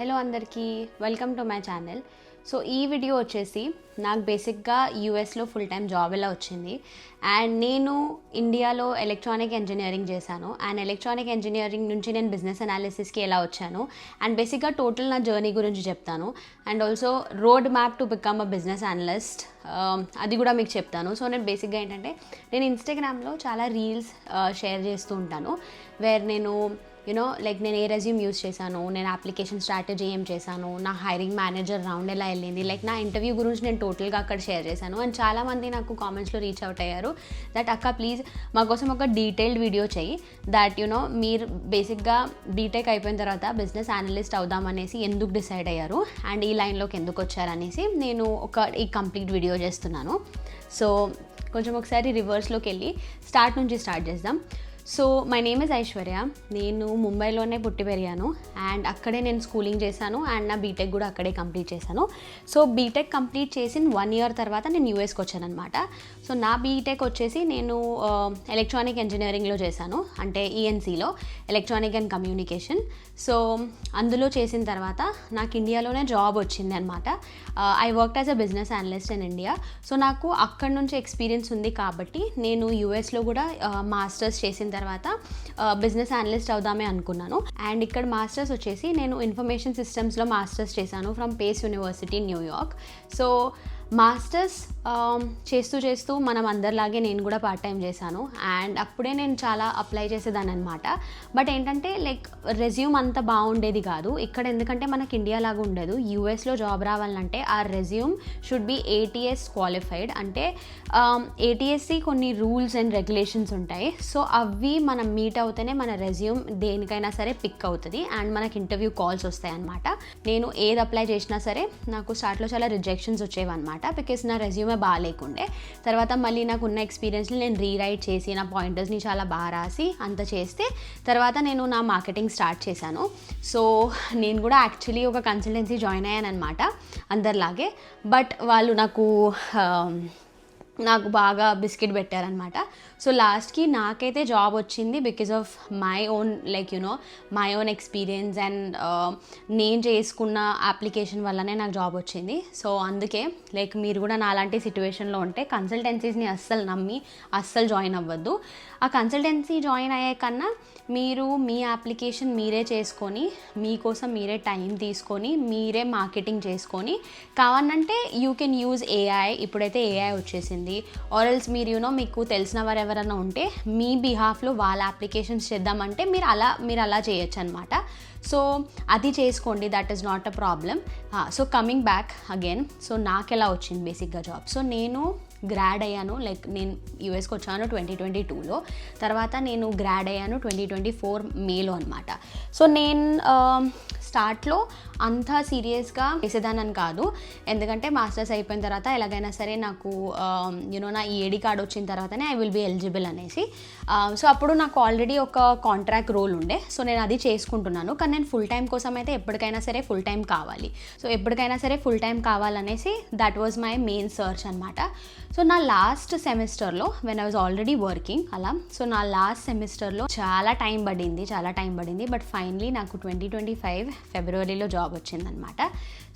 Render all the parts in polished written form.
Hello అందరికీ, welcome to my channel. So ఈ video వచ్చేసి నాకు బేసిక్గా యూఎస్లో ఫుల్ టైం జాబ్ ఎలా వచ్చింది అండ్ నేను ఇండియాలో ఎలక్ట్రానిక్ ఇంజనీరింగ్ చేశాను అండ్ ఎలక్ట్రానిక్ ఇంజనీరింగ్ నుంచి నేను బిజినెస్ అనాలిసిస్కి ఎలా వచ్చాను అండ్ బేసిక్గా టోటల్ నా జర్నీ గురించి చెప్తాను and also road map to become a business analyst అది కూడా మీకు చెప్తాను. సో నేను బేసిక్గా ఏంటంటే నేను ఇన్స్టాగ్రామ్లో చాలా రీల్స్ షేర్ చేస్తూ ఉంటాను వేర్ నేను నేను ఏ రెజ్యూమ్ యూస్ చేశాను, నేను అప్లికేషన్ స్ట్రాటజీ ఏం చేశాను, నా హైరింగ్ మేనేజర్ రౌండ్ ఎలా వెళ్ళింది, నా ఇంటర్వ్యూ గురించి నేను టోటల్గా అక్కడ షేర్ చేశాను. అండ్ చాలామంది నాకు కామెంట్స్లో రీచ్ అవుట్ అయ్యారు దట్ అక్క ప్లీజ్ మా కోసం ఒక డీటెయిల్డ్ వీడియో చెయ్యి దట్ మీరు బేసిక్గా బీటెక్ అయిపోయిన తర్వాత బిజినెస్ అనలిస్ట్ అవుదామనేసి ఎందుకు డిసైడ్ అయ్యారు అండ్ ఈ లైన్లోకి ఎందుకు వచ్చారనేసి నేను ఈ కంప్లీట్ వీడియో చేస్తున్నాను. సో కొంచెం ఒకసారి రివర్స్లోకి వెళ్ళి స్టార్ట్ చేద్దాం. So my name is Aishwarya. నేను ముంబైలోనే పుట్టి పెరిగాను అండ్ అక్కడే నేను స్కూలింగ్ చేశాను అండ్ నా బీటెక్ కూడా అక్కడే కంప్లీట్ చేశాను. సో బీటెక్ కంప్లీట్ చేసిన 1 year తర్వాత నేను యూఎస్కి వచ్చాను అనమాట. సో నా బీటెక్ వచ్చేసి నేను ఎలక్ట్రానిక్ ఇంజనీరింగ్లో చేశాను, అంటే ఈఎన్సీలో ఎలక్ట్రానిక్ అండ్ కమ్యూనికేషన్. సో అందులో చేసిన తర్వాత నాకు ఇండియాలోనే జాబ్ వచ్చింది అనమాట. I worked as a business analyst in India. So నాకు అక్కడ నుంచి ఎక్స్పీరియన్స్ ఉంది కాబట్టి నేను యూఎస్లో కూడా మాస్టర్స్ చేసిన తర్వాత బిజినెస్ అనలిస్ట్ అవుదామే అనుకున్నాను. అండ్ ఇక్కడ మాస్టర్స్ వచ్చేసి నేను ఇన్ఫర్మేషన్ సిస్టమ్స్లో మాస్టర్స్ చేశాను from Pace University New York. So masters చేస్తూ మనం అందరిలాగే నేను కూడా పార్ట్ టైం చేశాను అండ్ అప్పుడే నేను చాలా అప్లై చేసేదాన్ని అనమాట. బట్ ఏంటంటే రెజ్యూమ్ అంత బాగుండేది కాదు ఇక్కడ, ఎందుకంటే మనకి ఇండియా లాగా ఉండదు. యూఎస్లో జాబ్ రావాలంటే ఆ resume should be ATS qualified, అంటే ATSకి కొన్ని రూల్స్ అండ్ రెగ్యులేషన్స్ ఉంటాయి. సో అవి మనం మీట్ అవుతేనే మన రెజ్యూమ్ దేనికైనా సరే పిక్ అవుతుంది అండ్ మనకి ఇంటర్వ్యూ కాల్స్ వస్తాయి అనమాట. నేను ఏది అప్లై చేసినా సరే నాకు స్టార్ట్లో చాలా రిజెక్షన్స్ వచ్చేవి అనమాట, బికాస్ నా రెజ్యూమే బాగాలేకుండే. తర్వాత మళ్ళీ నాకు ఉన్న ఎక్స్పీరియన్స్ని నేను రీరైట్ చేసి నా పాయింటర్స్ని చాలా బాగా రాసి అంత చేస్తే తర్వాత నేను నా మార్కెటింగ్ స్టార్ట్ చేశాను. సో నేను కూడా యాక్చువల్లీ ఒక కన్సల్టెన్సీ జాయిన్ అయ్యాను అనమాట అందరిలాగే. బట్ వాళ్ళు నాకు బాగా బిస్కెట్ పెట్టారనమాట. సో లాస్ట్కి నాకైతే జాబ్ వచ్చింది because of my own experience and నేను చేసుకున్న అప్లికేషన్ వల్లనే నాకు జాబ్ వచ్చింది. సో అందుకే మీరు కూడా నాలాంటి సిచ్యువేషన్లో ఉంటే కన్సల్టెన్సీస్ని అస్సలు నమ్మి అస్సలు జాయిన్ అవ్వద్దు. ఆ కన్సల్టెన్సీ జాయిన్ అయ్యే కన్నా మీరు మీ అప్లికేషన్ మీరే చేసుకొని మీకోసం మీరే టైం తీసుకొని మీరే మార్కెటింగ్ చేసుకొని కావాలంటే యూ కెన్ యూజ్ AI. ఇప్పుడైతే AI వచ్చేసింది. ఆర్ ఎల్స్ మీరు మీకు తెలిసిన వారు ఎవరైనా ఉంటే మీ బిహాఫ్లో వాళ్ళ అప్లికేషన్స్ చేద్దామంటే మీరు అలా చేయొచ్చు అనమాట. సో అది చేసుకోండి, that is not a problem. So coming back again, so నాకు ఎలా వచ్చింది బేసిక్గా జాబ్. సో నేను గ్రాడ్ అయ్యాను, నేను యూఎస్కి వచ్చాను 2022లో. తర్వాత నేను గ్రాడ్ అయ్యాను 2024 మేలో అనమాట. సో నేను స్టార్ట్లో అంత సీరియస్గా చేసేదానని కాదు, ఎందుకంటే మాస్టర్స్ అయిపోయిన తర్వాత ఎలాగైనా సరే నాకు నా EAD కార్డ్ వచ్చిన తర్వాతనే ఐ విల్ బి ఎలిజిబుల్ అనేసి. సో అప్పుడు నాకు ఆల్రెడీ ఒక కాంట్రాక్ట్ రోల్ ఉండే, సో నేను అది చేసుకుంటున్నాను. కానీ నేను ఫుల్ టైం కోసం అయితే ఎప్పటికైనా సరే ఫుల్ టైం కావాలి. సో ఎప్పటికైనా సరే ఫుల్ టైం కావాలనేసి that was my main search అనమాట. సో నా లాస్ట్ సెమిస్టర్లో when I was already working అలా, సో నా లాస్ట్ సెమిస్టర్లో చాలా టైం పడింది. బట్ ఫైనలీ నాకు 2025 ఫిబ్రవరిలో జాబ్ వచ్చిందనమాట.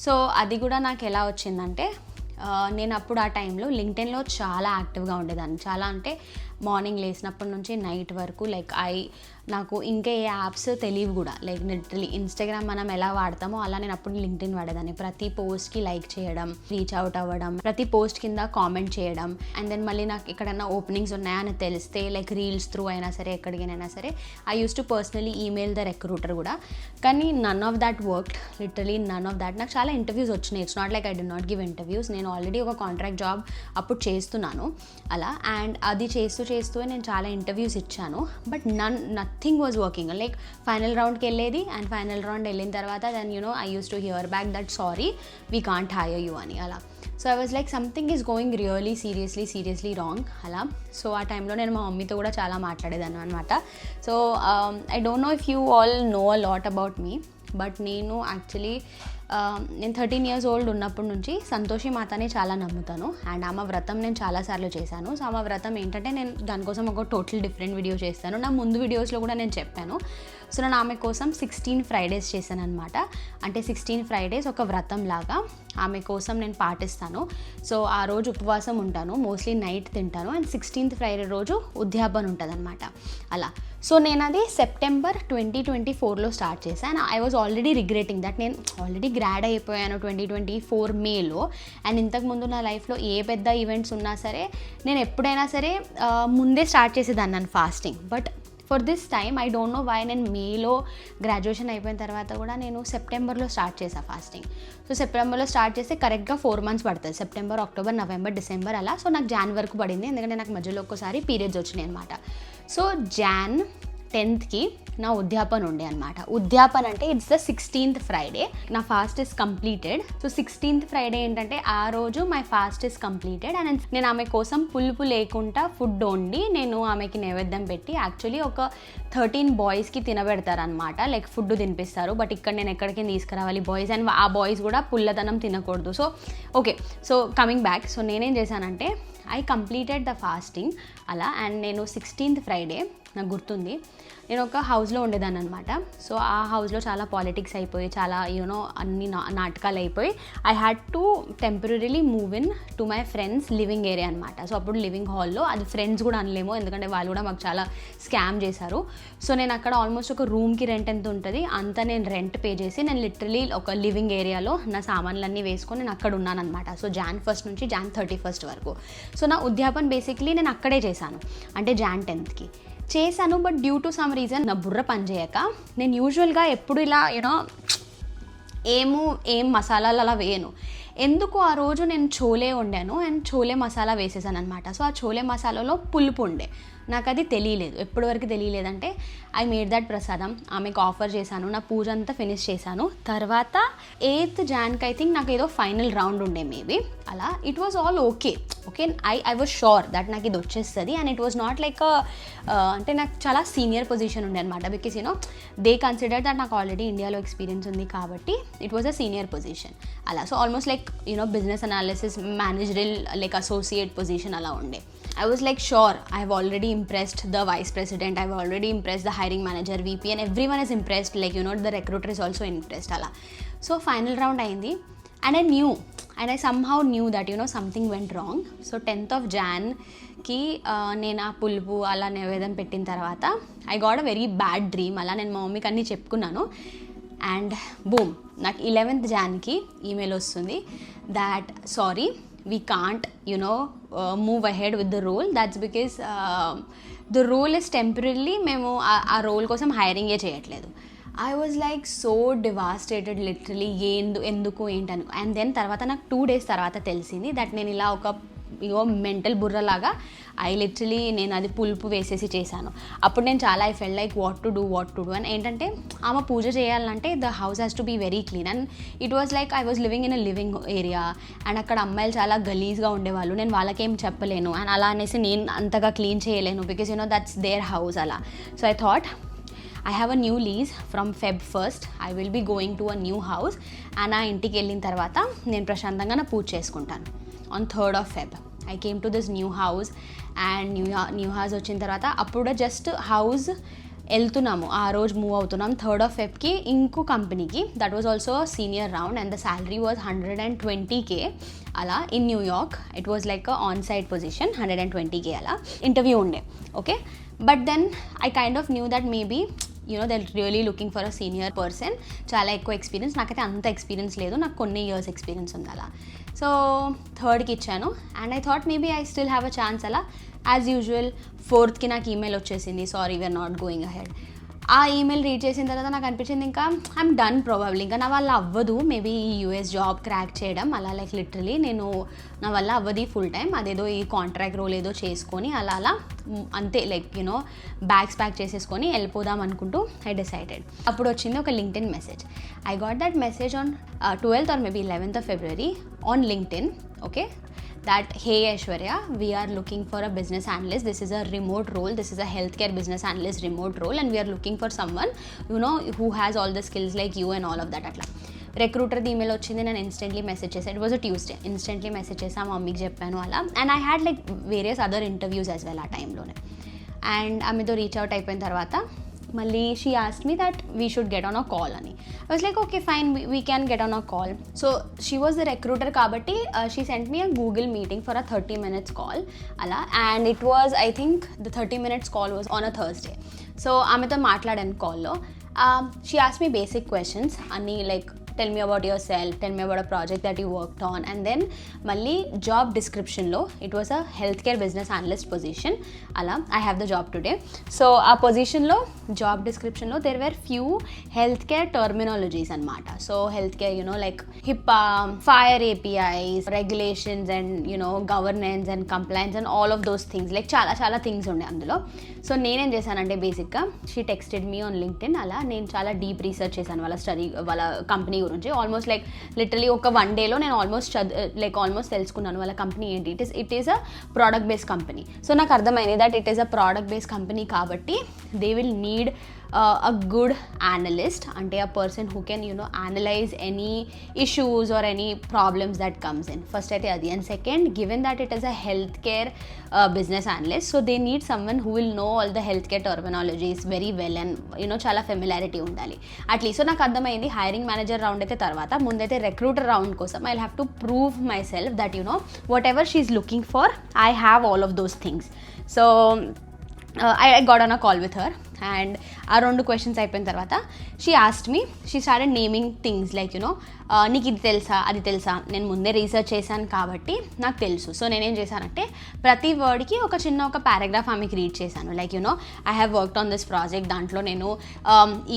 సో అది కూడా నాకు ఎలా వచ్చిందంటే నేను అప్పుడు ఆ టైంలో లింక్డ్ఇన్లో చాలా యాక్టివ్గా ఉండేదాన్ని. చాలా అంటే మార్నింగ్ లేచినప్పటి నుంచి నైట్ వరకు నాకు ఇంకా ఏ యాప్స్ తెలియవు కూడా. లిటరలీ ఇన్స్టాగ్రామ్ మనం ఎలా వాడతామో అలా నేను అప్పుడు లింక్డ్ఇన్ వాడేదాన్ని. ప్రతి పోస్ట్కి లైక్ చేయడం, రీచ్ అవుట్ అవ్వడం, ప్రతి పోస్ట్ కింద కామెంట్ చేయడం, అండ్ దెన్ మళ్ళీ నాకు ఎక్కడన్నా ఓపెనింగ్స్ ఉన్నాయా అని తెలిస్తే రీల్స్ త్రూ అయినా సరే ఎక్కడికైనా సరే I use to personally email the recruiter కూడా. కానీ none of that worked, literally none of that. నాకు చాలా ఇంటర్వ్యూస్ వచ్చినాయి, it's not I did not give interviews. నేను ఆల్రెడీ ఒక కాంట్రాక్ట్ జాబ్ అప్పుడు చేస్తున్నాను అలా, అండ్ అది చేస్తూ నేను చాలా ఇంటర్వ్యూస్ ఇచ్చాను. But nothing was working. Final రౌండ్కి వెళ్ళేది అండ్ ఫైనల్ రౌండ్ వెళ్ళిన తర్వాత then I use to hear back that sorry we can't hire you అని అలా. So I was something is going really seriously wrong అలా. సో ఆ టైంలో నేను మా మమ్మీతో కూడా చాలా మాట్లాడేదాన్ని అనమాట. So I don't know if you all know a lot about me, but నేను యాక్చువల్లీ నేను 13 years old ఉన్నప్పటి నుంచి సంతోషి మాతని చాలా నమ్ముతాను అండ్ ఆమె వ్రతం నేను చాలాసార్లు చేశాను. సో ఆమె వ్రతం ఏంటంటే నేను దానికోసం ఒక టోటల్ డిఫరెంట్ వీడియో చేస్తాను. నా ముందు వీడియోస్లో కూడా నేను చెప్పాను. సో నేను ఆమె కోసం 16 ఫ్రైడేస్ చేశాను అనమాట. అంటే 16 ఫ్రైడేస్ ఒక వ్రతం లాగా ఆమె కోసం నేను పాటిస్తాను. సో ఆ రోజు ఉపవాసం ఉంటాను, మోస్ట్లీ నైట్ తింటాను, అండ్ 16th ఫ్రైడే రోజు ఉద్యాపన ఉంటుంది అనమాట అలా. సో నేను అది సెప్టెంబర్ 2024లో స్టార్ట్ చేశాను. I was already regretting that నేను ఆల్రెడీ గ్రాడ్ అయిపోయాను 2024 మేలో. అండ్ ఇంతకుముందు నా లైఫ్లో ఏ పెద్ద ఈవెంట్స్ ఉన్నా సరే నేను ఎప్పుడైనా సరే ముందే స్టార్ట్ చేసేదాన్ని నన్ను fasting. But for this time I don't know why నేను మేలో గ్రాడ్యుయేషన్ అయిపోయిన తర్వాత కూడా నేను సెప్టెంబర్లో స్టార్ట్ చేశాను ఫాస్టింగ్. సో సెప్టెంబర్లో స్టార్ట్ చేస్తే కరెక్ట్గా 4 months పడుతుంది, సెప్టెంబర్, అక్టోబర్, నవంబర్, డిసెంబర్ అలా. సో నాకు జాన్ వరకు పడింది, ఎందుకంటే నాకు మధ్యలో ఒక్కసారి పీరియడ్స్ వచ్చినాయి అనమాట. సో జాన్ 10th నా ఉద్యాపన ఉండే అనమాట. ఉద్యాపన అంటే ఇట్స్ ద 16th ఫ్రైడే. నా fast is completed. So 16th Friday ఏంటంటే ఆ రోజు my fast is completed. And నేను ఆమె కోసం పులుపు లేకుండా ఫుడ్ వండి నేను ఆమెకి నైవేద్యం పెట్టి, యాక్చువల్లీ ఒక 13 బాయ్స్కి తినబెడతారనమాట, లైక్ ఫుడ్ తినిపిస్తారు. బట్ ఇక్కడ నేను ఎక్కడికి తీసుకురావాలి బాయ్స్, అండ్ ఆ బాయ్స్ కూడా పుల్లదనం తినకూడదు. So okay, so coming back. So నేనేం చేశానంటే ఐ కంప్లీటెడ్ ద ఫాస్టింగ్ అలా. అండ్ నేను 16th ఫ్రైడే నాకు గుర్తుంది, నేను ఒక హౌస్లో ఉండేదాన్ని అనమాట. సో ఆ హౌస్లో చాలా పాలిటిక్స్ అయిపోయి, చాలా అన్ని నాటకాలు అయిపోయి I had to temporarily move in to my friends living area అనమాట. సో అప్పుడు లివింగ్ హాల్లో, అది ఫ్రెండ్స్ కూడా అనలేము ఎందుకంటే వాళ్ళు కూడా మాకు చాలా స్కామ్ చేశారు. సో నేను అక్కడ ఆల్మోస్ట్ ఒక రూమ్కి రెంట్ ఎంత ఉంటుంది అంత నేను రెంట్ పే చేసి నేను లిటరలీ ఒక లివింగ్ ఏరియాలో నా సామాన్లన్నీ వేసుకొని నేను అక్కడ ఉన్నాను అనమాట. సో Jan 1st నుంచి Jan 31st వరకు. సో నా ఉద్యాపన బేసిక్లీ నేను అక్కడే చేశాను, అంటే Jan 10th చేశాను. But due to some reason నా బుర్ర పనిచేయక నేను యూజువల్గా ఎప్పుడు ఇలా ఏం మసాలాలు అలా వేయను. ఎందుకు ఆ రోజు నేను చోలే వండాను అండ్ చోలే మసాలా వేసేసాను అనమాట. సో ఆ చోలే మసాలాలో పులుపు ఉండే, నాకు అది తెలియలేదు, ఎప్పటి వరకు తెలియలేదంటే ఐ మేడ్ దట్ ప్రసాదం, ఆమెకు ఆఫర్ చేశాను, నా పూజ అంతా ఫినిష్ చేశాను. తర్వాత 8th Janకి ఐ థింక్ నాకు ఏదో ఫైనల్ రౌండ్ ఉండే మేబీ అలా. It was all okay. I was sure that నాకు ఇది వచ్చేస్తుంది. And it was not like అంటే నాకు చాలా సీనియర్ పొజిషన్ ఉండే అనమాట, బికాస్ దే కన్సిడర్ దట్ నాకు ఆల్రెడీ ఇండియాలో ఎక్స్పీరియన్స్ ఉంది కాబట్టి it was a senior position అలా. So almost like business analysis managerial like associate position అలా ఉండే. I was like sure I have already impressed the vice president, I have already impressed the hiring manager, VP, and everyone is impressed, like the recruiter is also impressed ala. So final round ayindi and I knew, and I somehow knew that something went wrong. So 10th of Jan ki నేను ఆ పులుపు అలా నైవేద్యం పెట్టిన తర్వాత I got a very bad dream అలా. నేను మా మమ్మీకి అన్నీ చెప్పుకున్నాను అండ్ బూమ్, నాకు 11th Janకి ఈమెయిల్ వస్తుంది that sorry we can't move ahead with the role, that's because the role is temporarily మేము ఆ రోల్ కోసం హైరింగే చేయట్లేదు. I was like so devastated literally, ఎందుకు ఏంటను. అండ్ దెన్ తర్వాత నాకు 2 days తర్వాత తెలిసింది దట్ నేను ఇలా ఒక మెంటల్ బుర్రలాగా నేను అది పులుపు వేసేసి చేశాను. అప్పుడు నేను చాలా I felt like what to do అని. ఏంటంటే ఆమె పూజ చేయాలంటే the house has to be very clean. And it was like I was living in a living area and అక్కడ అమ్మాయిలు చాలా గలీజ్గా ఉండేవాళ్ళు, నేను వాళ్ళకేం చెప్పలేను అండ్ అలా అనేసి నేను అంతగా క్లీన్ చేయలేను బికాస్ దట్స్ దేర్ హౌస్ అలా. So I thought I have a new lease from Feb 1st. I will be going to a new house and ఆ ఇంటికి వెళ్ళిన తర్వాత నేను ప్రశాంతంగా నా పూజ చేసుకుంటాను. On 3rd of Feb I came to this new house and new house వచ్చిన తర్వాత అప్పుడు జస్ట్ హౌస్ వెళ్తున్నాము, ఆ రోజు మూవ్ అవుతున్నాం 3rd of Febకి ఇంకో కంపెనీకి. That was also senior round and the salary was 120K అలా in New York. It was like on site position, 120K అలా ఇంటర్వ్యూ ఉండే. Okay, but then I kind of knew that maybe they're really looking for a senior person, చాలా ఎక్కువ experience. నాకైతే అంత experience లేదు, నాకు కొన్ని ఇయర్స్ ఎక్స్పీరియన్స్ ఉంది అలా. సో 3rdకి ఇచ్చాను and I thought maybe I still have a chance అలా. యాజ్ యూజువల్ 4thకి నాకు ఈమెయిల్ వచ్చేసింది, sorry we're not going ahead. ఆ ఈమెయిల్ రీడ్ చేసిన తర్వాత నాకు అనిపించింది ఇంకా ఐఎమ్ డన్ ప్రాబబ్లీ, ఇంకా నా వల్ల అవ్వదు మేబీ ఈ యూఎస్ జాబ్ క్రాక్ చేయడం అలా. లైక్ లిటరలీ నా వల్ల అవ్వదు ఫుల్ టైం, అదేదో ఈ కాంట్రాక్ట్ రోల్ ఏదో చేసుకొని అలా అంతే, లైక్ బ్యాగ్స్ ప్యాక్ చేసేసుకొని వెళ్ళిపోదాం అనుకుంటూ ఐ డిసైడెడ్. అప్పుడు వచ్చింది ఒక LinkedIn message. I got that message on 12th or maybe 11th of February on LinkedIn. Okay, that hey Aishwarya, we are looking for a business analyst, this is a remote role, this is a healthcare business analyst remote role and we are looking for someone who has all the skills like you and all of that atla. రిక్రూటర్ది email వచ్చింది, నేను instantly message చేశాను. It was a Tuesday, instantly message చేసాను, మా మమ్మీకి చెప్పాను అలా. And I had like various other interviews as well ఆ టైంలోనే. అండ్ ఆమెతో రీచ్ అవుట్ అయిపోయిన తర్వాత మళ్ళీ she asked me that we should get on a call అని. I was like okay fine, we can get on a call. So she was the recruiter కాబట్టి she sent me a Google meeting for a 30 minutes call అలా. And it was I think the 30 minutes call was on a Thursday. So ఆమెతో మాట్లాడాను కాల్లో. She asked me basic questions అన్నీ, like tell me about yourself, tell me about a project that you worked on, and then మళ్ళీ job డిస్క్రిప్షన్లో it was a health care business analyst position అలా. I have the job today. So ఆ పొజిషన్లో job డిస్క్రిప్షన్లో there were few health care terminologies అనమాట. So health care like HIPAA, FHIR APIs, regulations and governance and compliance and all of those things, like చాలా చాలా things ఉండే అందులో. So నేనేం చేశానంటే బేసిక్గా she texted me on LinkedIn అలా. నేను చాలా డీప్ రీసెర్చ్ చేశాను వాళ్ళ కంపెనీ గురించి. ఆల్మోస్ట్ లైక్ లిటరలీ ఒక 1 dayలో నేను ఆల్మోస్ట్ తెలుసుకున్నాను వాళ్ళ కంపెనీ ఏంటి. It is a product based company. So నాకు అర్థమైంది that it is a product based company కాబట్టి they will need a good analyst, అంటే a person who can analyze any issues or any problems that comes in. First అయితే అది. And second, given that it is a healthcare business analyst, so they need someone who will know all the healthcare terminologies very well and చాలా familiarity ఉండాలి at least. So నాకు అర్థమైంది hiring manager round అయితే తర్వాత, ముందైతే recruiter round కోసం I have to prove my self that what ever she is looking for I have all of those things. So I got on a call with her and ఆ 2 questions అయిపోయిన తర్వాత she asked me, she started naming things like నీకు ఇది తెలుసా, అది తెలుసా. నేను ముందే రీసెర్చ్ చేశాను కాబట్టి నాకు తెలుసు. సో నేనేం చేశానంటే ప్రతి వర్డ్కి ఒక పారాగ్రాఫ్ ఆమెకి రీడ్ చేశాను. Like I have worked on this project, దాంట్లో నేను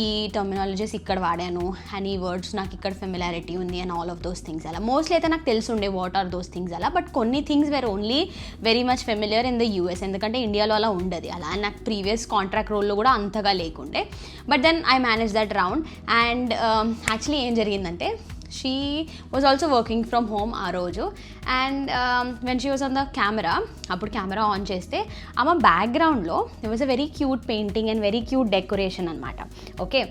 ఈ టర్మినాలజీస్ ఇక్కడ వాడాను అండ్ ఈ వర్డ్స్ నాకు ఇక్కడ ఫెమిలారిటీ ఉంది and all of those things అలా. మోస్ట్లీ అయితే నాకు తెలిసి ఉండే వాట్ ఆర్ దోస్ థింగ్స్ అలా, బట్ కొన్ని things where only very much familiar in the US, ఎందుకంటే ఇండియాలో అలా ఉండదు అలా. అండ్ నాకు ప్రీవియస్ కాంట్రాక్ట్ రోల్లో కూడా అంతగా లేకుండే. But then I manage that round. And actually ఏం జరిగిందంటే she was also working from home ఆ రోజు. And when she was on the camera, అప్పుడు కెమెరా ఆన్ చేస్తే ఆమె బ్యాక్గ్రౌండ్లో there was a very cute painting and very cute decoration అనమాట. Okay,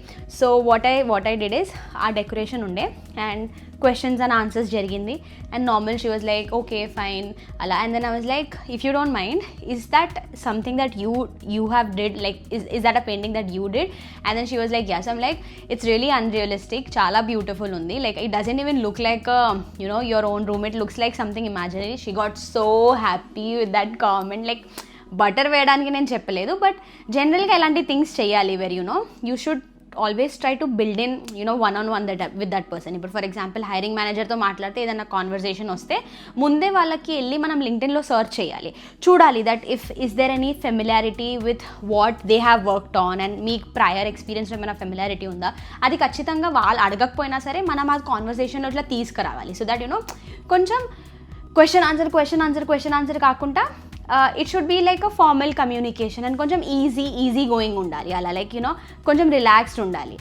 so what I did is ఆ decoration ఉండే and questions and answers జరిగింది. And normal she was like okay fine అలా. And then I was like if you don't mind, is that something that you have did, like is that a painting that you did? And then she was like yes. I'm like it's really unrealistic, చాలా beautiful ఉంది, like it doesn't even look like your own room, it looks like something imaginary. She got so happy with that comment. like butter వేయడానికి నేను చెప్పలేదు, but జనరల్గా ఇలాంటి things చేయాలి where you should always try to build in one-on-one with that person. ఇప్పుడు for example hiring మేనేజర్తో మాట్లాడితే ఏదైనా కాన్వర్సేషన్ వస్తే ముందే వాళ్ళకి వెళ్ళి మనం లింక్డ్ఇన్లో సర్చ్ చేయాలి, చూడాలి that is there any familiarity with what they have worked on and మీకు ప్రయర్ ఎక్స్పీరియన్స్లో ఏమైనా ఫెమిలారిటీ ఉందా. అది ఖచ్చితంగా వాళ్ళు అడగకపోయినా సరే మనం ఆ కాన్వర్సేషన్లో ఇట్లా తీసుకురావాలి. సో దట్ కొంచెం క్వశ్చన్ ఆన్సర్ కాకుండా it should be like a formal communication and కొంచెం ఈజీ గోయింగ్ ఉండాలి అలా. లైక్ కొంచెం రిలాక్స్డ్ ఉండాలి.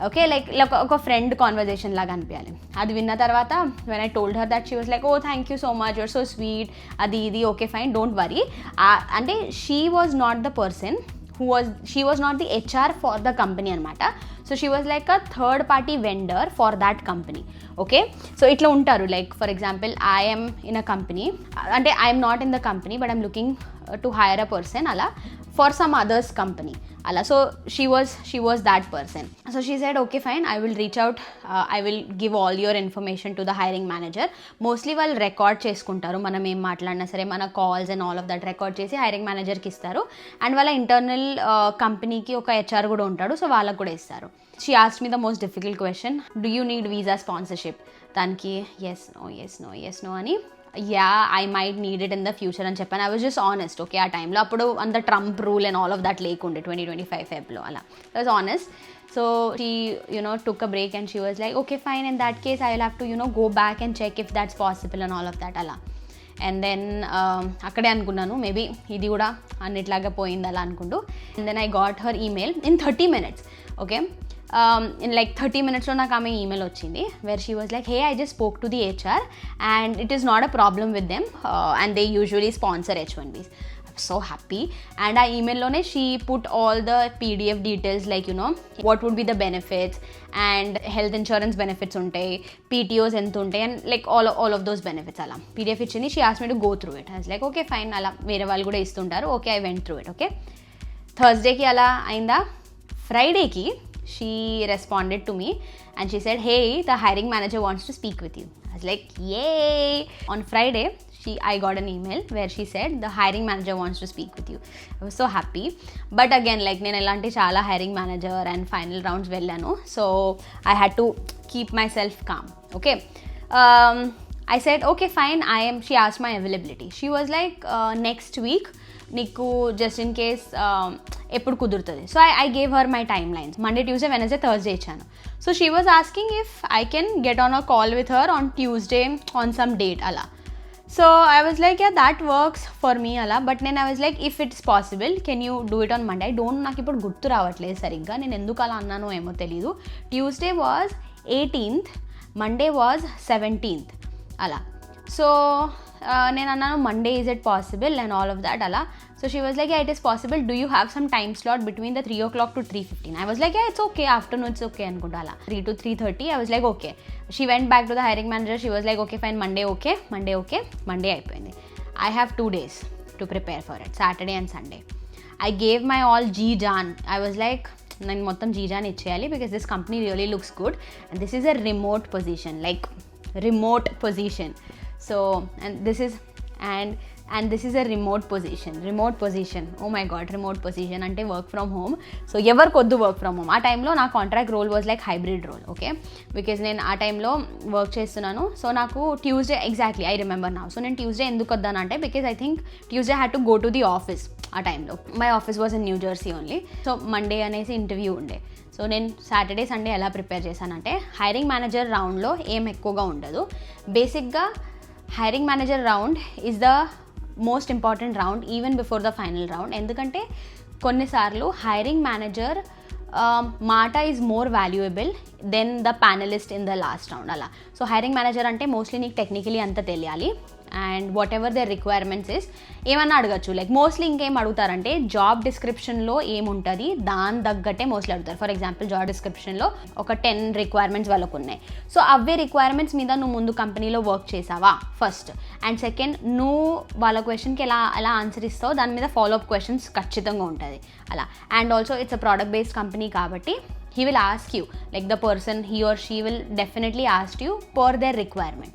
ఓకే, లైక్ ఒక ఫ్రెండ్ కాన్వర్జేషన్ లాగా అనిపించాలి. అది విన్న తర్వాత when I told her that she was like oh thank you so much, your so sweet, అది ఇది ఓకే ఫైన్ డోంట్ వరీ. అంటే she was not the person she was not the HR for the company అనమాట. So she was like a third party vendor for that company. Okay, so ఇట్లా ఉంటారు. Like for example I'm in a company, అంటే I'm not in the company but I'm looking to hire a person అలా for some others company అలా. So she was that person. So she said okay fine, I will reach out, I will give all your information to the hiring manager. Mostly వాళ్ళు record చేసుకుంటారు, మనం ఏం మాట్లాడినా సరే మన calls and all of that record చేసి hiring మేనేజర్కి ఇస్తారు. అండ్ వాళ్ళ ఇంటర్నల్ కంపెనీకి ఒక హెచ్ఆర్ కూడా ఉంటాడు, సో వాళ్ళకు కూడా ఇస్తారు. She asked me the most difficult question, do you need visa sponsorship? దానికి ఎస్ నో అని, yeah I might need it in the future అని చెప్పాను. I was just honest. Okay, ఆ టైంలో అప్పుడు అంత Trump rule and all of that లేకుండే 2025 Febలో అలా. I was honest. So she took a break and she was like okay fine, in that case I will have to go back and check if that's possible and all of that అలా. And then అక్కడే అనుకున్నాను maybe ఇది కూడా అన్నిట్లాగా పోయింది అలా అనుకుంటూ. And then I got her email in 30 minutes. Okay, in like 30 minutesలో నాకు ఆమె ఈమెయిల్ వచ్చింది where she was like hey I just spoke to the HR and it is not a problem with them and they usually sponsor H1Bs. So happy. And ఆ ఈమెయిల్లోనే she put all the PDF details like what would be the benefits and health insurance benefits ఉంటాయి, PTOs ఎంత ఉంటాయి and like all of those benefits అలా PDF ఇచ్చింది. She asked me to go through it. I was like okay fine, అలా వేరే వాళ్ళు కూడా ఇస్తుంటారు. Okay, I went through it. Okay, థర్స్డేకి అలా అయిందా, ఫ్రైడేకి she responded to me and she said, hey, the hiring manager wants to speak with you. I was like, yay. On Friday I got an email where she said the hiring manager wants to speak with you. I was so happy. But again, like నేను ఎలాంటి చాలా hiring manager and final rounds వెళ్ళాను, so I had to keep myself calm. Okay, I said okay fine, she asked my availability. She was like next week నీకు just in case ఎప్పుడు కుదురుతుంది. So I gave her my timelines. Monday, Tuesday, Wednesday, Thursday ఇచ్చాను. So she was asking if I can get on a call with her on Tuesday on some date అలా. So I was like ya that works for me అలా. But నేను I was like if it's possible can you do it on Monday. I don't, నాకు ఇప్పుడు గుర్తు రావట్లేదు సరిగ్గా, నేను ఎందుకు అలా అన్నానో ఏమో తెలీదు. Tuesday was 18th, Monday was 17th అలా. సో నేను అన్నాను Monday is it possible and all of that అలా. So she was like, it is possible, do you have some time slot between the 3 o'clock to 3:15. I was like, it's okay, afternoon it's okay అనుకుంటా అలా. 3 to 3:30 I was like okay. She went back to the hiring manager. She was like okay fine, Monday okay, Monday okay. Monday అయిపోయింది. I have 2 days to prepare for it, Saturday and Sunday. I gave my all జీజాన్. I was like, నేను మొత్తం జీజాన్ ఇచ్చేయాలి because this company really looks good and this is a remote position, like remote position. So and this is a remote position. Oh my god, remote position అంటే work from home. So ఎవరికి వద్దు work from home. ఆ టైంలో నా contract role was like hybrid role. Okay, because నేను ఆ టైంలో work చేస్తున్నాను. సో నాకు ట్యూస్డే, ఎగ్జాక్ట్లీ ఐ రిమెంబర్ నా. సో నేను ట్యూస్డే ఎందుకు వద్దానంటే because I think Tuesday had to go to the office. ఆ టైంలో my office was in New Jersey only. So Monday అనేసి ఇంటర్వ్యూ ఉండే. సో నేను సాటర్డే, సండే ఎలా ప్రిపేర్ చేశానంటే, హైరింగ్ మేనేజర్ రౌండ్లో ఏం ఎక్కువగా ఉండదు. బేసిక్గా hiring manager round is the most important round even before the final round. ఎందుకంటే కొన్నిసార్లు hiring manager మాట is more valuable than the panelist in the last round అలా. సో హైరింగ్ మేనేజర్ అంటే మోస్ట్లీ నీకు టెక్నికలీ అంతా తెలియాలి and whatever their requirements is ఏమన్నా అడగచ్చు. లైక్ మోస్ట్లీ ఇంకేం అడుగుతారంటే జాబ్ డిస్క్రిప్షన్లో ఏముంటుంది దాని తగ్గట్టే మోస్ట్లీ అడుగుతారు. ఫర్ ఎగ్జాంపుల్ జాబ్ డిస్క్రిప్షన్లో ఒక 10 రిక్వైర్మెంట్స్ వాళ్ళకు ఉన్నాయి. సో అవే రిక్వైర్మెంట్స్ మీద నువ్వు ముందు కంపెనీలో వర్క్ చేసావా ఫస్ట్, అండ్ సెకండ్ నువ్వు వాళ్ళ క్వశ్చన్కి ఎలా ఆన్సర్ ఇస్తావు దాని మీద ఫాలోఅప్ క్వశ్చన్స్ ఖచ్చితంగా ఉంటుంది అలా. And also it's a product based company కాబట్టి he will ask you, like the person, he or she will definitely ask you per their requirement.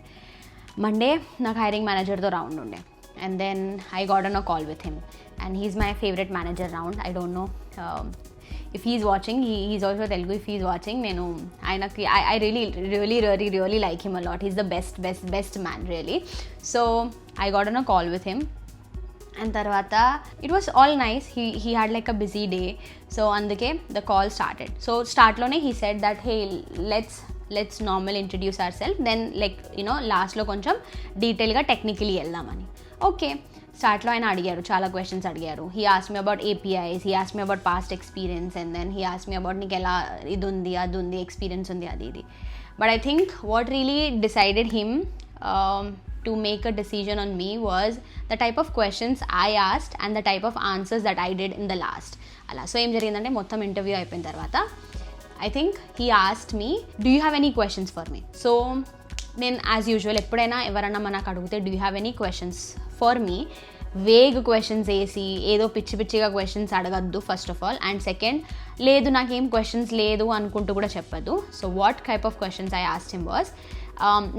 Monday నాకు హైరింగ్ మేనేజర్తో రౌండ్ ఉండే and then I got on a call with him and he is my favourite manager round. I don't know if he is watching, he is also Telugu. If he is watching, నేను ఆయనకి I really like him a lot. He's the best man really. So I got on a call with him and తర్వాత it was all nice. He had like a busy day. So అందుకే the call started. So స్టార్ట్లోనే he said that hey let's normal introduce our self, then like you లాస్ట్లో కొంచెం డీటెయిల్గా technically వెళ్దామని. Okay, స్టార్ట్లో ఆయన అడిగారు, చాలా క్వశ్చన్స్ అడిగారు. He ask me about APIs, he ask me about past experience and then he ask me about నీకు ఎలా ఇది ఉంది అది ఉంది ఎక్స్పీరియన్స్ ఉంది అది ఇది. But I think what really decided him to make a decision on me was the type of questions I asked and the type of answers that I did in the last అలా. So ఏం జరిగిందంటే మొత్తం interview అయిపోయిన తర్వాత I think he asked me, do you have any questions for me? So నేను as usual ఎప్పుడైనా ఎవరన్నా మనకు అడిగితే do you have any questions for me, vague questions వేసి ఏదో పిచ్చిగా క్వశ్చన్స్ అడగద్దు first of all. And second, లేదు నాకేం క్వశ్చన్స్ లేదు అనుకుంటూ కూడా చెప్పద్దు. So what type of questions I asked him was,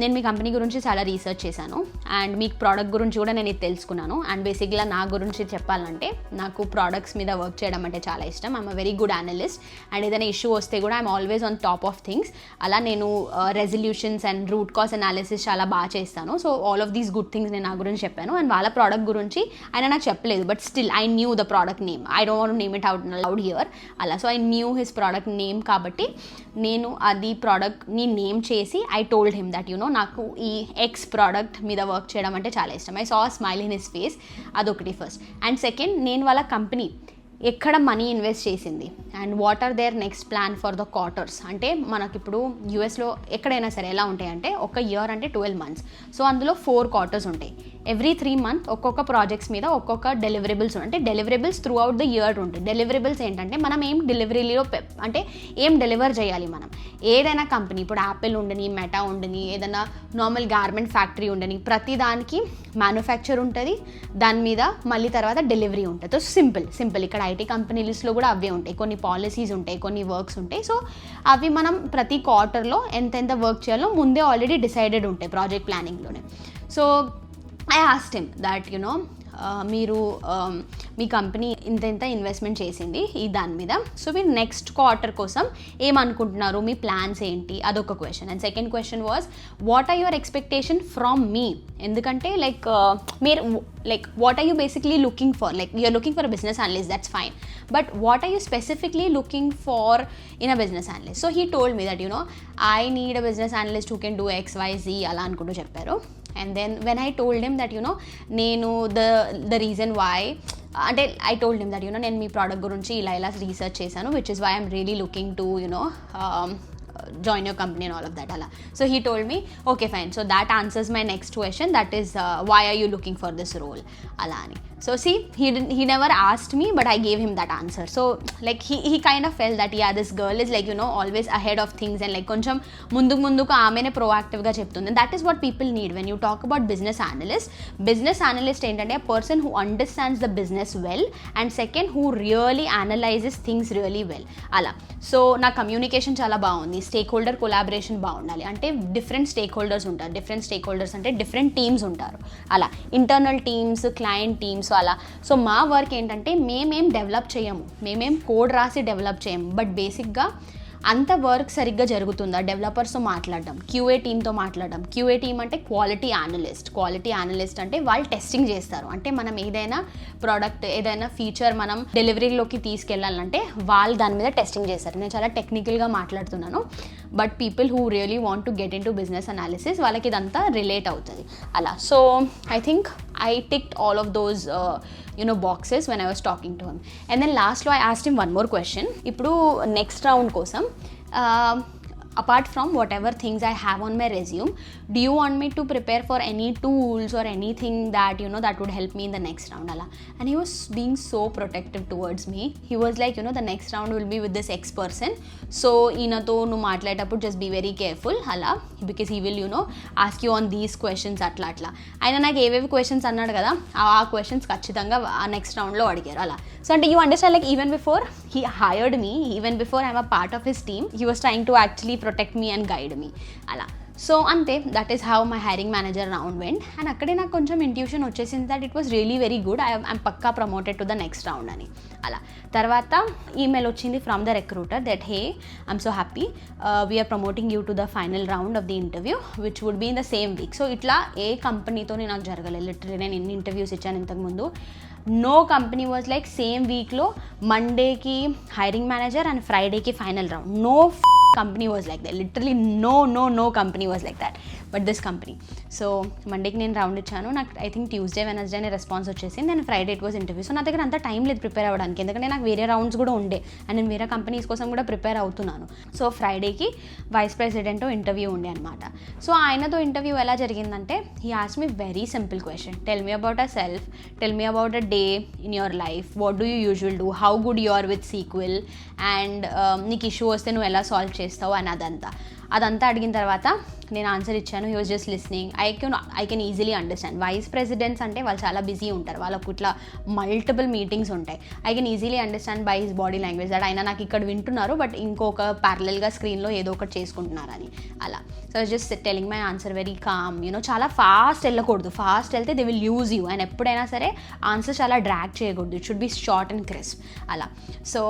నేను మీ కంపెనీ గురించి చాలా రీసెర్చ్ చేశాను అండ్ మీ ప్రోడక్ట్ గురించి కూడా నేను ఇది తెలుసుకున్నాను. అండ్ బేసిక్గా నా గురించి చెప్పాలంటే నాకు ప్రోడక్ట్స్ మీద వర్క్ చేయడం అంటే చాలా ఇష్టం. I'm a very good analyst and ఏదైనా ఇష్యూ వస్తే కూడా I'm always on top of things. అలా నేను resolutions and root cause analysis చాలా బాగా చేస్తాను. So all of these good things నేను నా గురించి చెప్పాను. అండ్ వాళ్ళ ప్రోడక్ట్ గురించి ఆయన నాకు చెప్పలేదు, but still I knew the product name. I don't want to name it out loud here అలా. So I knew his product name కాబట్టి నేను అది ప్రోడక్ట్ని నేమ్ చేసి I told him that you know ఈ ఎక్స్ ప్రోడక్ట్ మీద work చేయడం అంటే చాలా ఇష్టం. I saw smile in his face. అదొకటి ఫస్ట్. అండ్ సెకండ్, నేను వాళ్ళ కంపెనీ ఎక్కడ మనీ ఇన్వెస్ట్ చేసింది and what are their next plan for the quarters. అంటే మనకిప్పుడు యూఎస్లో ఎక్కడైనా సరే ఎలా ఉంటాయంటే ఒక ఇయర్ అంటే 12 months. సో అందులో 4 quarters ఉంటాయి. ఎవ్రీ 3 months ఒక్కొక్క ప్రాజెక్ట్స్ మీద ఒక్కొక్క డెలివరబుల్స్ అంటే deliverables through out the year ఉంటాయి. డెలివరబుల్స్ ఏంటంటే మనం ఏం డెలివరీలో అంటే ఏం డెలివర్ చేయాలి మనం. ఏదైనా కంపెనీ, ఇప్పుడు యాపిల్ ఉండని, మెటా ఉండని, ఏదైనా నార్మల్ గార్మెంట్ ఫ్యాక్టరీ ఉండని, ప్రతి దానికి మ్యానుఫ్యాక్చర్ ఉంటుంది, దాని మీద మళ్ళీ తర్వాత డెలివరీ ఉంటుంది. సో సింపుల్ ఇక్కడ ఐటీ కంపెనీస్లో కూడా అవే ఉంటాయి. కొన్ని పాలసీస్ ఉంటాయి, కొన్ని వర్క్స్ ఉంటాయి. సో అవి మనం ప్రతి క్వార్టర్లో ఎంతెంత వర్క్ చేయాలో ముందే ఆల్రెడీ డిసైడెడ్ ఉంటాయి ప్రాజెక్ట్ ప్లానింగ్లోనే. So I asked him that, మీరు మీ కంపెనీ ఇంత ఇన్వెస్ట్మెంట్ చేసింది ఈ దాని మీద, సో మీరు నెక్స్ట్ క్వార్టర్ కోసం ఏమనుకుంటున్నారు, మీ ప్లాన్స్ ఏంటి, అదొక question. And second question was what are your expectation from me. ఎందుకంటే మీరు what are you basically looking for, you're looking for a business analyst, that's fine, but what are you specifically looking for in a business analyst. So he told me that I need a business analyst who can do XYZ అలా అనుకుంటూ చెప్పారు. And then when I told him that నేను the reason why అంటే I told him that నేను మీ product గురించి ఇలా research చేశాను, which is why I'm really looking to join your company and all of that ala. So he told me okay fine, so that answers my next question, that is why are you looking for this role ala ani. So see, he never asked me, but I gave him that answer. So he kind of felt that yeah, this girl is always ahead of things and koncham munduku aamene proactive ga cheptundi. That is what people need when you talk about business analyst entante a person who understands the business well, and second who really analyzes things really well ala. So na communication chala baagundi, stake holder collaboration బాగుండాలి. అంటే different stake holders ఉంటారు, different stake holders అంటే different teams ఉంటారు, అలా internal teams, client teams అలా. So మా work ఏంటంటే మేమేం డెవలప్ చేయము, మేమేం కోడ్ రాసి డెవలప్ చేయము, బట్ బేసిక్గా అంత వర్క్ సరిగ్గా జరుగుతుందా, డెవలపర్స్తో మాట్లాడడం, QA టీమ్తో మాట్లాడడం. QA టీమ్ అంటే క్వాలిటీ అనలిస్ట్ అంటే వాళ్ళు టెస్టింగ్ చేస్తారు. అంటే మనం ఏదైనా ప్రోడక్ట్, ఏదైనా ఫీచర్ మనం డెలివరీలోకి తీసుకెళ్ళాలంటే వాళ్ళు దాని మీద టెస్టింగ్ చేస్తారు. నేను చాలా టెక్నికల్గా మాట్లాడుతున్నాను, but people who really want to get in to business analysis వాళ్ళకి ఇదంతా రిలేట్ అవుతుంది అలా. So I think I ticked all of those boxes when I was talking to him. And then lastly I asked him one more question. Ippudu next round kosam apart from whatever things I have on my resume, do you want me to prepare for any tools or anything that that would help me in the next round ala. And he was being so protective towards me. He was like the next round will be with this X person, so inato nu maatladetappudu just be very careful ala, because he will ask you on these questions atla aina నాకు ఏవేవి questions అన్నాడు కదా, ఆ questions ఖచ్చితంగా ఆ next రౌండ్లో అడిగారు అలా. సో అంటే you understand even before he hired me, even before I'm a part of his team, he was trying to actually protect me and guide me అలా. సో అంతే, that is how my hiring manager round went. And అక్కడే నాకు కొంచెం intuition వచ్చేసింది that it was really very good, I'm పక్కా promoted to the next round అని అలా. తర్వాత ఈమెయిల్ వచ్చింది from the recruiter that hey I'm so happy, we're promoting you to the final round of the interview which would be in the same week. So ఇట్లా ఏ కంపెనీతోనే నాకు జరగలేదు. Literally నేను ఎన్ని ఇంటర్వ్యూస్ ఇచ్చాను ఇంతకుముందు, no company was like same వీక్లో మండేకి హైరింగ్ మేనేజర్ అండ్ ఫ్రైడేకి final round. No company was like that, literally no company was like that, but this company. So మండేకి నేను రౌండ్ ఇచ్చాను, నాకు ఐ థింక్ ట్యూస్డే వెనస్డేనే రెస్పాన్స్ వచ్చేసింది, నేను Friday it was interview. So నా దగ్గర అంత టైం లేదు ప్రిపేర్ అవ్వడానికి, ఎందుకంటే నాకు వేరే రౌండ్స్ కూడా ఉండే అండ్ నేను వేరే కంపెనీస్ కోసం కూడా ప్రిపేర్ అవుతున్నాను. సో ఫ్రైడేకి వైస్ ప్రెసిడెంట్ ఇంటర్వ్యూ ఉండే అనమాట. సో ఆయనతో ఇంటర్వ్యూ ఎలా జరిగిందంటే he asked me very simple question, tell me about yourself, tell me about a day in your life, what do you usual do, how good you are with SQL, and నీకు issue వస్తే నువ్వు ఎలా solve చేస్తావు అని అదంతా అడిగిన తర్వాత నేను ఆన్సర్ ఇచ్చాను. He was just listening. I can easily understand. Vice presidents అంటే వాళ్ళు చాలా బిజీ ఉంటారు, వాళ్ళకు ఇట్లా మల్టిపుల్ మీటింగ్స్ ఉంటాయి. I can easily understand by his body language that ఆయన నాకు ఇక్కడ వింటున్నారు బట్ ఇంకొక ప్యారలల్గా స్క్రీన్లో ఏదో ఒకటి చేసుకుంటున్నారని అలా. So just telling my answer very calm, చాలా ఫాస్ట్ వెళ్ళకూడదు, ఫాస్ట్ వెళ్తే they will use you, and ఎప్పుడైనా సరే ఆన్సర్ చాలా డ్రాగ్ చేయకూడదు, it should be short and crisp అలా. So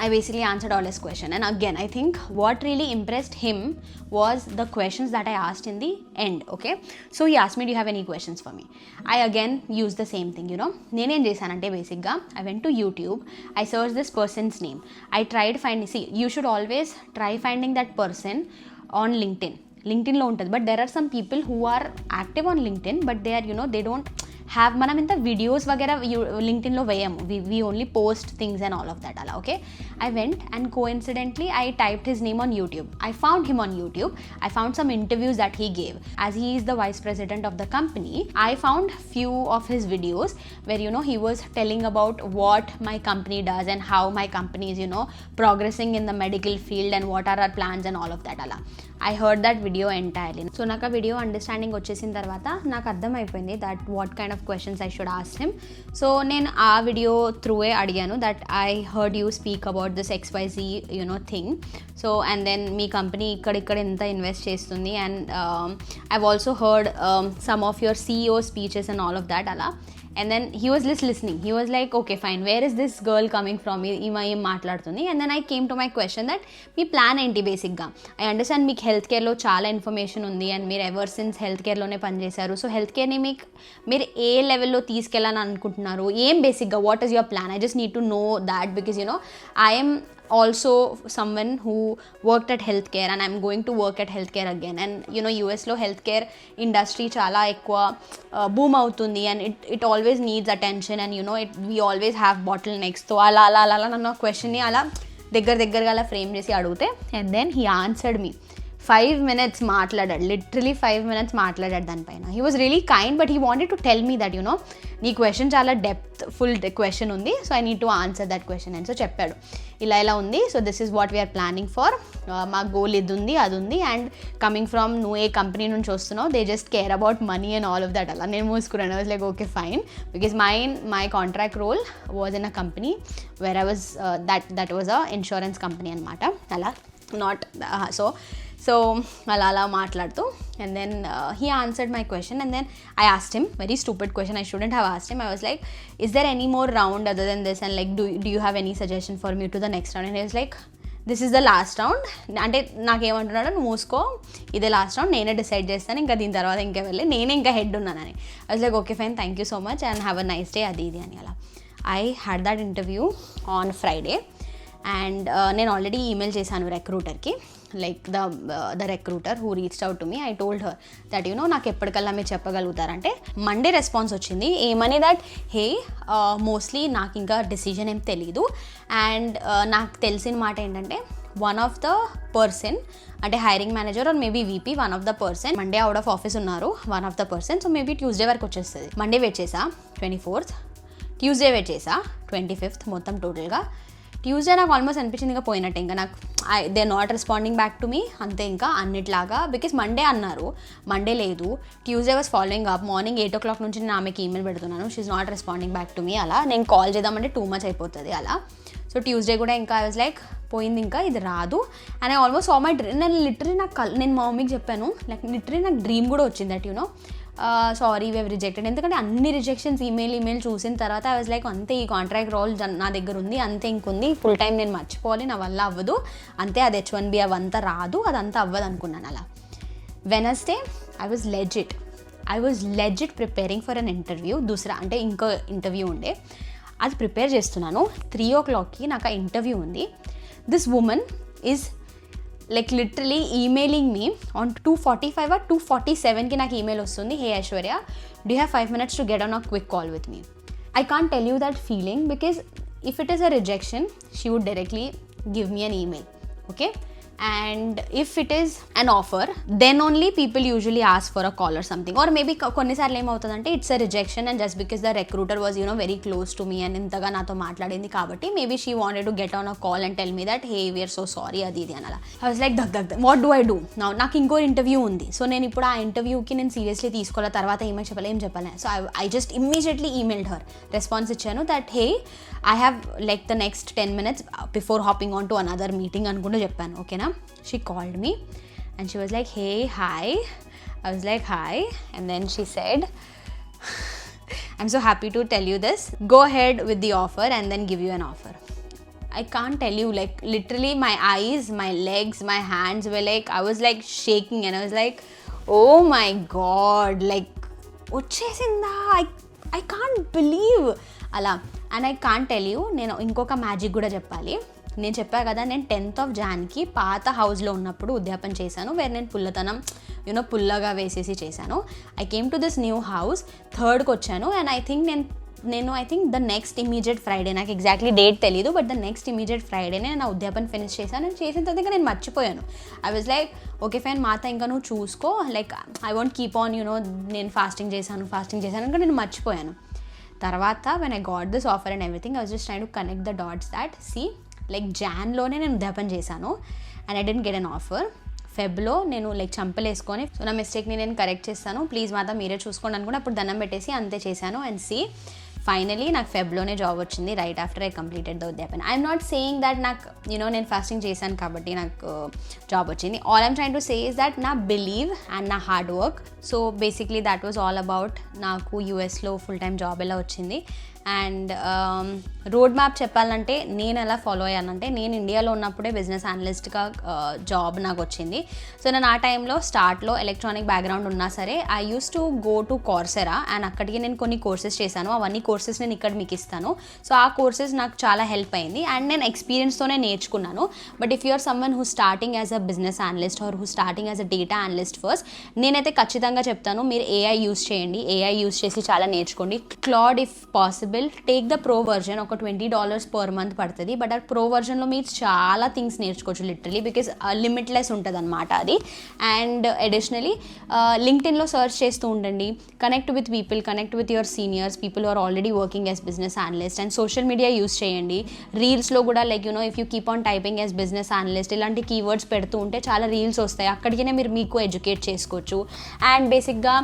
I basically answered all his question, and again I think what really impressed him was the questions that I asked in the end. Okay, so he asked me, do you have any questions for me? I again used the same thing, నేను ఏం చేశానంటే బేసిక్గా I went to YouTube, I searched this person's name, I tried finding, see you should always try finding that person on LinkedInలో ఉంటుంది, but there are some people who are active on LinkedIn but they are they don't మనం ఇంత videos వగేరా లింక్డ్ఇన్లో వేయము, we only post things and all of that అలా. ఓకే, I went and coincidentally I typed his name on YouTube. I found him on YouTube. I found some interviews that he gave. As he is the vice president of the company, I found few of his videos where he was telling about what my company does and how my company is progressing in the medical field and what are our plans and all of that అలా. I heard that video entirely. So నాకు ఆ video understanding వచ్చేసిన తర్వాత నాకు అర్థమైపోయింది that what kind of questions I should ask him. So నేను ఆ video త్రూవే అడిగాను that I heard you speak about this XYZ thing. So and then మీ కంపెనీ ఇక్కడ ఎంత ఇన్వెస్ట్ చేస్తుంది and I've also heard some of your CEO speeches and all of that అలా. And then he was just listening. He was like, okay, fine. Where is this girl coming from? Ima em maatladutundi. And then I came to my question that me plan ఏంటి బేసిక్గా. I understand మీకు health కేర్లో చాలా information ఉంది and మీరు ever since health కేర్లోనే పనిచేశారు. So health కేర్ని మీరు ఏ లెవెల్లో తీసుకెళ్ళాలని అనుకుంటున్నారు, ఏం బేసిక్గా what is your plan? I just need to know that because I am also someone who worked at healthcare and I'm going to work at healthcare again. And US lo healthcare industry chala ekwa boom avutundi and it always needs attention and we always have bottlenecks. So ala nanna question ni ala దగ్గరగా అలా frame చేసి అడిగితే and then he answered me 5 minutes మాట్లాడాడు, literally 5 minutes మాట్లాడాడు దానిపైన. He was really kind but he wanted to tell me that నీ question చాలా full question ఉంది, so I need to answer that question. And so చెప్పాడు ఇలా ఉంది, so this is what we're planning for, మా goal ఇది ఉంది అది ఉంది అండ్ కమింగ్ ఫ్రమ్ నువ్వు ఏ కంపెనీ నుంచి వస్తున్నావు, they just care about money and all of that అలా. నేను మూసుకున్నాను. I was like okay fine because my contract role was in a company where I was that was a insurance company అనమాట అలా. Not so అలా మాట్లాడుతూ and then he answered my question and then I asked him very stupid question I shouldn't have asked him. I was like, is there any more round other than this and like do you have any suggestion for me to the next round? And he was like, this is the last round. అంటే నాకేమంటున్నాడు, నువ్వు మూసుకో, ఇదే last round, నేనే decide చేస్తాను, ఇంకా దీని తర్వాత ఇంకా వెళ్ళి నేనే ఇంకా హెడ్ ఉన్నానని. I was like, okay fine, thank you so much and have a nice day అది ఇది అని అలా. I had that interview on Friday and నేను ఆల్రెడీ ఈమెయిల్ చేశాను రెక్రూటర్కి, like the recruiter who reached out to me. I told her that నాకు ఎప్పటికల్లా మీరు చెప్పగలుగుతారంటే మండే రెస్పాన్స్ వచ్చింది. ఏమని దట్ హే మోస్ట్లీ నాకు ఇంకా డెసిజన్ ఏం తెలీదు అండ్ నాకు తెలిసిన మాట ఏంటంటే వన్ ఆఫ్ ద పర్సన్ అంటే hiring manager or maybe VP one of the person Monday out of office ఉన్నారు, one of the person. So maybe Tuesday వరకు వచ్చేస్తుంది. మండే వెయిట్ చేసా 24th, ట్యూస్డే వెయిట్ చేసా 25th, మొత్తం టోటల్గా ట్యూస్డే నాకు almost అనిపించింది ఇంకా పోయినట్టే, ఇంకా నాకు they not responding back to me అంతే ఇంకా అన్నిట్లాగా. బికాస్ మండే అన్నారు, మండే లేదు. Tuesday was following up, morning 8 o'clock నుంచి నేను ఆమెకి ఈమెయిల్ పెడుతున్నాను, she is not responding back to me అలా. నేను కాల్ చేద్దామంటే టూ మచ్ అయిపోతుంది అలా. సో ట్యూస్డే కూడా ఇంకా ఐ వాజ్ లైక్ పోయింది, ఇంకా ఇది రాదు. And I almost my dream. నేను లిటరీ నేను మా మమ్మీకి చెప్పాను, లైక్ లిటరీ నాకు డ్రీమ్ కూడా వచ్చింది that sorry we have rejected. ఎందుకంటే అన్ని రిజెక్షన్స్ ఈమెయిల్ చూసిన తర్వాత ఐ వాజ్ లైక్ అంతే, ఈ కాంట్రాక్ట్ రోల్ నా దగ్గర ఉంది, అంతే ఇంకుంది, ఫుల్ టైం నేను మర్చిపోవాలి, నా వల్ల అవ్వదు, అంతే అది H1B అవంతా రాదు, అదంతా అవ్వదు అనుకున్నాను అలా. Wednesday I was legit preparing for an interview. అంటే ఇంకో ఇంటర్వ్యూ ఉండే, అది ప్రిపేర్ చేస్తున్నాను. 3 o'clockకి నాకు ఆ ఇంటర్వ్యూ ఉంది. This woman is like literally emailing me on 2:45 or 2:47కి నాకు ఈమెయిల్ వస్తుంది, hey Aishwarya, do have 5 minutes to get on a quick call with me. I can't tell you that feeling because if it is a rejection she would directly give me an email, okay. And if it is an offer, then only people usually ask for a call or something. Or maybe కొన్నిసార్లు ఏమవుతుందంటే it's a rejection and just because the recruiter was very close to me and ఇంతగా నాతో మాట్లాడింది కాబట్టి maybe she wanted to get on a call and tell me that hey we're so sorry అది ఇది అని అలా. I was like dag what do I do now? నాకు ఇంకో ఇంటర్వ్యూ ఉంది. సో నేను ఇప్పుడు ఆ ఇంటర్వ్యూకి నేను సీరియస్లీ తీసుకోవాలి, తర్వాత ఏం చెప్పాలి. So I just immediately emailed her, response ఇచ్చాను that hey I have like the next 10 minutes before hopping on to another meeting అనుకుంటూ చెప్పాను, ఓకేనా. She called me and she was like, hey, hi. I was like, hi. And then she said, I'm so happy to tell you this. Go ahead with the offer and then give you an offer. I can't tell you, like literally my eyes, my legs, my hands were like, I was like shaking and I was like, oh my God, like, వచ్చేసిందా, I can't believe అలా. And I can't tell you, నేను ఇంకొక magic కూడా చెప్పాలి. నేను చెప్పా కదా, నేను 10th of January పాత హౌస్లో ఉన్నప్పుడు ఉద్యాపన చేశాను, వేరే నేను పుల్లతనం పుల్లగా వేసేసి చేశాను. I came to this new house, థర్డ్కి వచ్చాను. అండ్ ఐ థింక్ నేను ద నెక్స్ట్ ఇమీడియట్ ఫ్రైడే, నాకు ఎగ్జాక్ట్లీ డేట్ తెలీదు, బట్ ద నెక్స్ట్ ఇమీడియట్ ఫ్రైడేనే నేను నా ఉద్యాపన ఫినిష్ చేశాను. నేను చేసిన తర్వాత ఇంకా నేను మర్చిపోయాను. I was like okay fine మాత, ఇంకా నువ్వు చూసుకో, like I want keep on నేను ఫాస్టింగ్ చేశాను ఇంకా నేను మర్చిపోయాను. తర్వాత when I got this offer and everything, I was just trying to connect the dots that like జాన్లోనే నేను ఉద్యాపన చేశాను and I didn't get an offer. ఫెబ్లో నేను లైక్ చంపలేసుకొని సో నా మిస్టేక్ని నేను కరెక్ట్ చేస్తాను, ప్లీజ్ మాత మీరే చూసుకోండి అనుకుంటే అప్పుడు దండం పెట్టేసి అంతే చేశాను. అండ్ ఫైనలీ నాకు ఫెబ్లోనే జాబ్ వచ్చింది, right after I completed the ఉద్యాపన. ఐఎమ్ నాట్ సేయింగ్ దట్ నాకు నేను ఫాస్టింగ్ చేశాను కాబట్టి నాకు జాబ్ వచ్చింది. All I'm trying to say is that నా బిలీవ్ అండ్ నా hard work. So basically that was all about నాకు యూఎస్లో ఫుల్ టైం జాబ్ ఎలా వచ్చింది. అండ్ రోడ్ మ్యాప్ చెప్పాలంటే నేను ఎలా ఫాలో అయ్యానంటే, నేను ఇండియాలో ఉన్నప్పుడే బిజినెస్ అనలిస్ట్గా జాబ్ నాకు వచ్చింది. సో నేను ఆ టైంలో స్టార్ట్లో ఎలక్ట్రానిక్ బ్యాక్గ్రౌండ్ ఉన్నా సరే I use to go to Coursera and అక్కడికి నేను కొన్ని కోర్సెస్ చేశాను. అవన్నీ కోర్సెస్ నేను ఇక్కడ మీకు ఇస్తాను. సో ఆ కోర్సెస్ నాకు చాలా హెల్ప్ అయింది అండ్ నేను ఎక్స్పీరియన్స్తోనే నేర్చుకున్నాను. But if you're someone who starting as a business analyst or who starting as a data analyst first, నేనైతే ఖచ్చితంగా చెప్తాను మీరు ఏఐ యూస్ చేయండి. ఏఐ యూస్ చేసి చాలా నేర్చుకోండి. Claude if possible take the pro version, ఒక $20 పర్ మంత్ పడుతుంది. బట్ ఆ ప్రో వర్జన్లో మీరు చాలా థింగ్స్ నేర్చుకోవచ్చు లిటరలీ, బికాస్ లిమిట్లెస్ ఉంటుంది అనమాట అది. అండ్ అడిషనలీ లింక్డ్ఇన్లో సర్చ్ చేస్తూ ఉండండి, connect with people, connect with your seniors, people are already working as business analyst. And social media use చేయండి. రీల్స్లో కూడా like if you keep on typing as business analyst ఇలాంటి keywords పెడుతూ ఉంటే చాలా reels వస్తాయి, అక్కడికనే మీరు మీకు ఎడ్యుకేట్ చేసుకోవచ్చు. అండ్ బేసిక్గా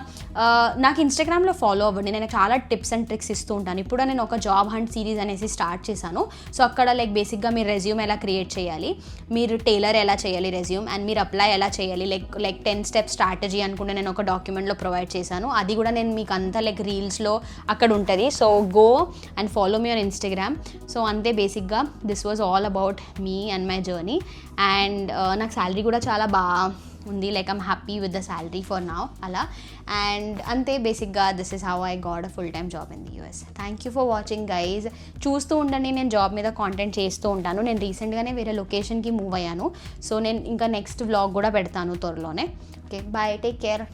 నాకు ఇన్స్టాగ్రామ్లో ఫాలో అవ్వండి, నేను చాలా టిప్స్ అండ్ ట్రిక్స్ ఇస్తూ ఉంటాను. ఇప్పుడు నేను ఒక జాబ్ హంట్ సిరీస్ అనేసి స్టార్ట్ చేశాను. సో అక్కడ లైక్ బేసిక్గా మీరు రెజ్యూమ్ ఎలా క్రియేట్ చేయాలి, మీరు టైలర్ ఎలా చేయాలి రెజ్యూమ్, అండ్ మీరు అప్లై ఎలా చేయాలి, లైక్ 10 స్టెప్ స్ట్రాటజీ అనుకుంటే నేను ఒక డాక్యుమెంట్లో ప్రొవైడ్ చేశాను. అది కూడా నేను మీకు అంతా లైక్ రీల్స్లో అక్కడ ఉంటుంది. So go and follow me on Instagram. So అంతే బేసిక్గా this was all about me and my journey. And నాకు శాలరీ కూడా చాలా బాగా ఉంది, like I'm happy with the salary for now అలా. అండ్ అంతే బేసిక్గా this is how I got a full time job in the US. Thank you for watching guys. చూస్తూ ఉండండి, నేను జాబ్ మీద కాంటెంట్ చేస్తూ ఉంటాను. నేను రీసెంట్గానే వేరే లొకేషన్కి మూవ్ అయ్యాను. సో నేను ఇంకా నెక్స్ట్ వ్లాగ్ కూడా పెడతాను త్వరలోనే. Okay bye, take care.